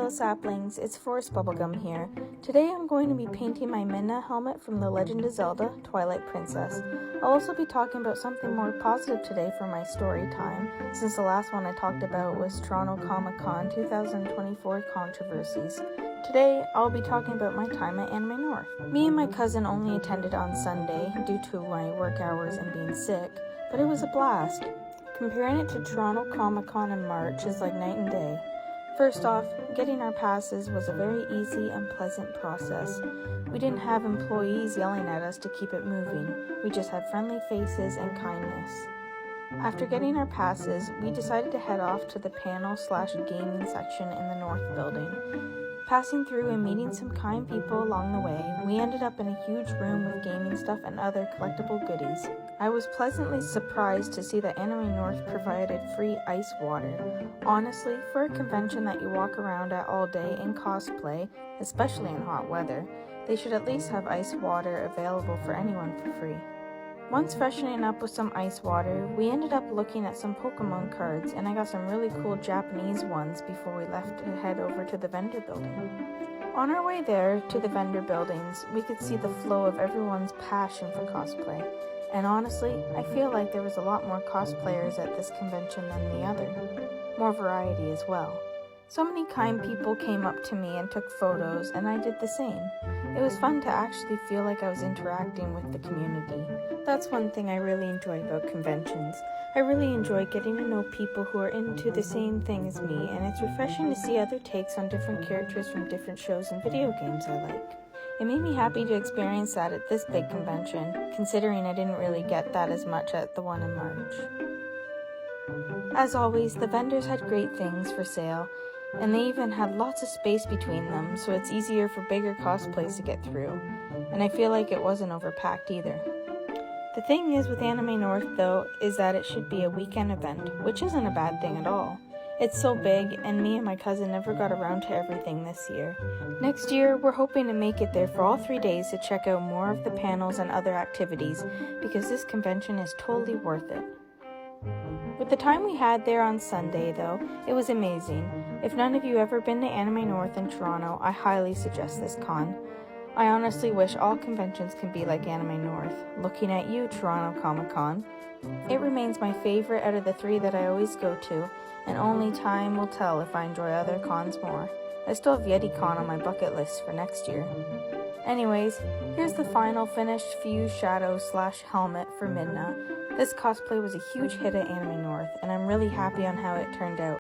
little saplings, it's Forest Bubblegum here. Today I'm going to be painting my Midna helmet from The Legend of Zelda, Twilight Princess. I'll also be talking about something more positive today for my story time, since the last one I talked about was Toronto Comic-Con 2024 controversies. Today, I'll be talking about my time at AnimeNorth. Me and my cousin only attended on Sunday due to my work hours and being sick, but it was a blast. Comparing it to Toronto Comic-Con in March is like night and day. First off, getting our passes was a very easy and pleasant process. We didn't have employees yelling at us to keep it moving. We just had friendly faces and kindness. After getting our passes, we decided to head off to the panel/gaming section in the North building. Passing through and meeting some kind people along the way, we ended up in a huge room with gaming stuff and other collectible goodies. I was pleasantly surprised to see that AnimeNorth provided free ice water. Honestly, for a convention that you walk around at all day in cosplay, especially in hot weather, they should at least have ice water available for anyone for free. Once freshening up with some ice water, we ended up looking at some Pokemon cards, and I got some really cool Japanese ones before we left to head over to the vendor building. On our way there to the vendor buildings, we could see the flow of everyone's passion for cosplay. And honestly, I feel like there was a lot more cosplayers at this convention than the other. More variety as well. So many kind people came up to me and took photos, and I did the same. It was fun to actually feel like I was interacting with the community. That's one thing I really enjoy about conventions. I really enjoy getting to know people who are into the same thing as me, and it's refreshing to see other takes on different characters from different shows and video games I like. It made me happy to experience that at this big convention, considering I didn't really get that as much at the one in March. As always, the vendors had great things for sale, and they even had lots of space between them, so it's easier for bigger cosplays to get through, and I feel like it wasn't overpacked either. The thing is with AnimeNorth though, is that it should be a weekend event, which isn't a bad thing at all. It's so big, and me and my cousin never got around to everything this year. Next year, we're hoping to make it there for all 3 days to check out more of the panels and other activities, because this convention is totally worth it. With the time we had there on Sunday, though, it was amazing. If none of you ever been to AnimeNorth in Toronto, I highly suggest this con. I honestly wish all conventions can be like AnimeNorth. Looking at you, Toronto Comic-Con. It remains my favorite out of the 3 that I always go to, and only time will tell if I enjoy other cons more. I still have YetiCon on my bucket list for next year. Anyways, here's the final finished Fuse Shadow/helmet for Midna. This cosplay was a huge hit at AnimeNorth, and I'm really happy on how it turned out.